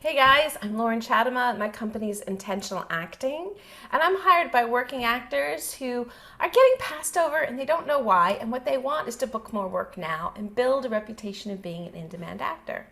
Hey guys, I'm Loren. My company's Intentional Acting, and I'm hired by working actors who are getting passed over and they don't know why, and what they want is to book more work now and build a reputation of being an in-demand actor.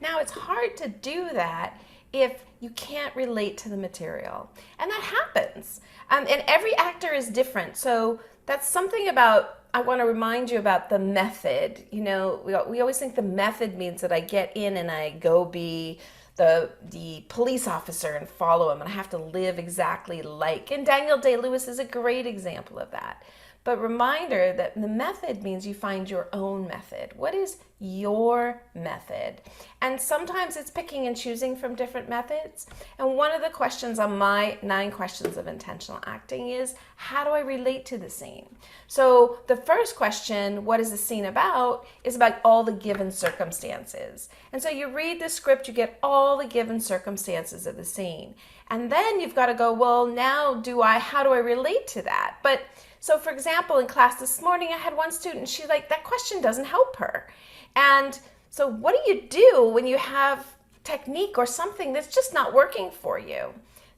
Now, it's hard to do that if you can't relate to the material, and that happens. And every actor is different, so that's something about I want to remind you about the method. You know, we always think the method means that I get in and I go be the police officer and follow him, and I have to live exactly like. And Daniel Day-Lewis is a great example of that. But reminder that the method means you find your own method. What is your method? And sometimes it's picking and choosing from different methods. And one of the questions on my 9 questions of intentional acting is, how do I relate to the scene? So the first question, what is the scene about, is about all the given circumstances. And so you read the script, you get all the given circumstances of the scene. And then you've got to go, well, now how do I relate to that? So for example, in class this morning, I had one student, she's like, that question doesn't help her. And so what do you do when you have technique or something that's just not working for you?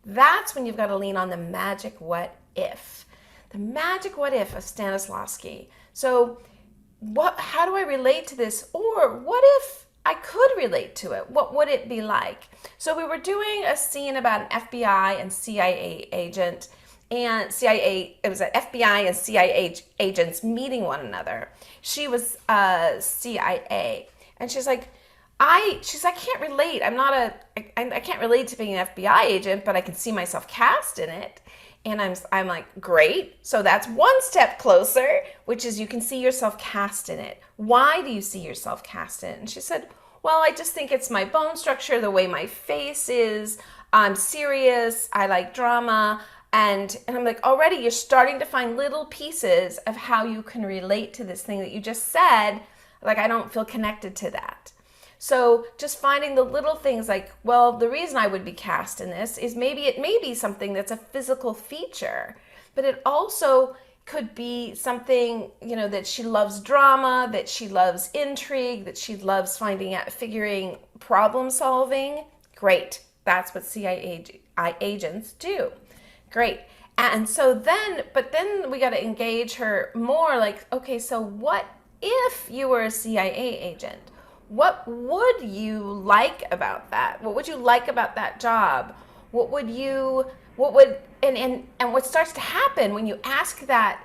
That's when you've got to lean on the magic what if. The magic what if of Stanislavski. So how do I relate to this? Or what if I could relate to it? What would it be like? So we were doing a scene about an FBI and CIA agent, and it was an FBI and CIA agents meeting one another. She was CIA, and she's like, I can't relate. I can't relate to being an FBI agent, but I can see myself cast in it. And I'm like, great. So that's one step closer, which is you can see yourself cast in it. Why do you see yourself cast in it? And she said, well, I just think it's my bone structure, the way my face is. I'm serious. I like drama. And I'm like, already you're starting to find little pieces of how you can relate to this thing that you just said. Like, I don't feel connected to that. So just finding the little things like, well, the reason I would be cast in this is it may be something that's a physical feature, but it also could be something, that she loves drama, that she loves intrigue, that she loves figuring problem solving. Great. That's what CIA agents do. Great. And so then we got to engage her more like, okay, so what if you were a CIA agent? What would you like about that? What would you like about that job? And what starts to happen when you ask that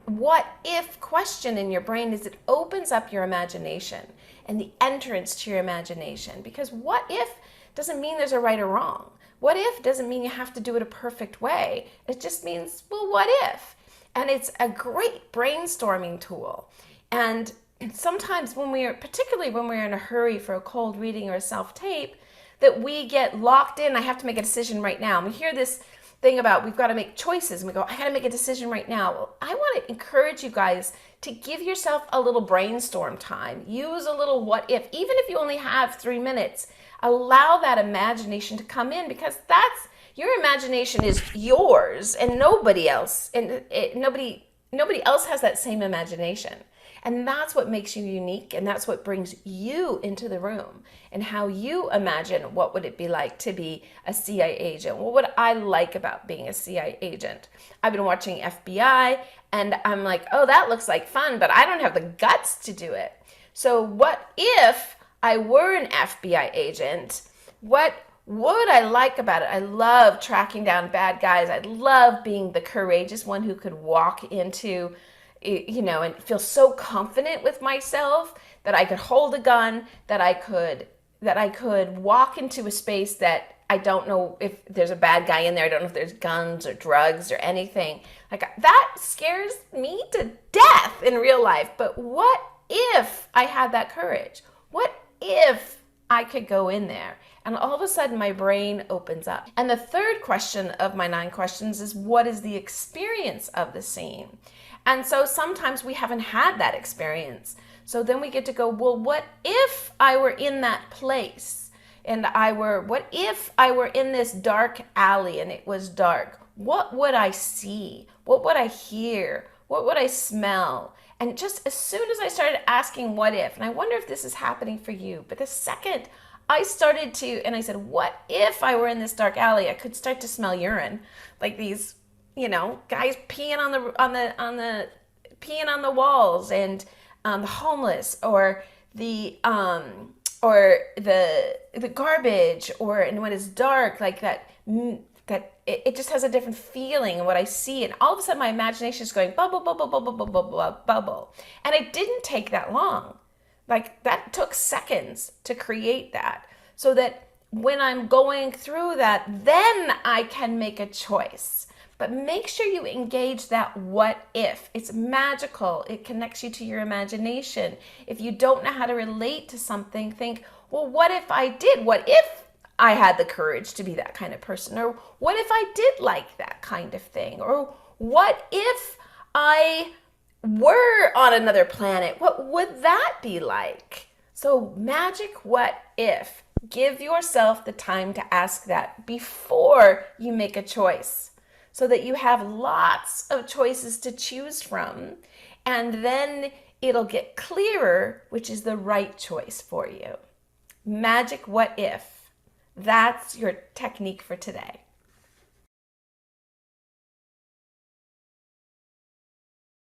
what if question in your brain is it opens up your imagination and the entrance to your imagination. Because what if doesn't mean there's a right or wrong. What if doesn't mean you have to do it a perfect way. It just means, well, what if? And it's a great brainstorming tool. And sometimes particularly when we're in a hurry for a cold reading or a self-tape, that we get locked in, I have to make a decision right now. And we hear this thing about we've got to make choices, and we go, I got to make a decision right now. Well, I want to encourage you guys to give yourself a little brainstorm time. Use a little what if, even if you only have 3 minutes. Allow that imagination to come in, because your imagination is yours and nobody else, and nobody else has that same imagination. And that's what makes you unique, and that's what brings you into the room, and how you imagine what would it be like to be a CIA agent. What would I like about being a CIA agent? I've been watching FBI, and I'm like, oh, that looks like fun, but I don't have the guts to do it. So what if I were an FBI agent? What would I like about it? I love tracking down bad guys. I love being the courageous one who could walk into, and feel so confident with myself that I could hold a gun, that I could walk into a space that I don't know if there's a bad guy in there. I don't know if there's guns or drugs or anything. Like, that scares me to death in real life. But what if I had that courage? What if I could go in there? And all of a sudden my brain opens up. And the third question of my 9 questions is, what is the experience of the scene? And so sometimes we haven't had that experience. So then we get to go, well, what if I were in that place? And what if I were in this dark alley and it was dark? What would I see? What would I hear? What would I smell? And just as soon as I started asking what if, and I wonder if this is happening for you, but the second I started to, and I said, what if I were in this dark alley? I could start to smell urine, like these, guys peeing on the peeing on the walls, and the homeless, or the the garbage, or and when it's dark, like that. That it just has a different feeling in what I see, and all of a sudden my imagination is going bubble, bubble, bubble, bubble, bubble, bubble, and it didn't take that long. Like that took seconds to create that, so that when I'm going through that, then I can make a choice. But make sure you engage that what if. It's magical. It connects you to your imagination. If you don't know how to relate to something, think, well, what if I did? What if I had the courage to be that kind of person? Or what if I did like that kind of thing? Or what if I were on another planet? What would that be like? So, magic what if. Give yourself the time to ask that before you make a choice, so that you have lots of choices to choose from, and then it'll get clearer which is the right choice for you. Magic what if. That's your technique for today.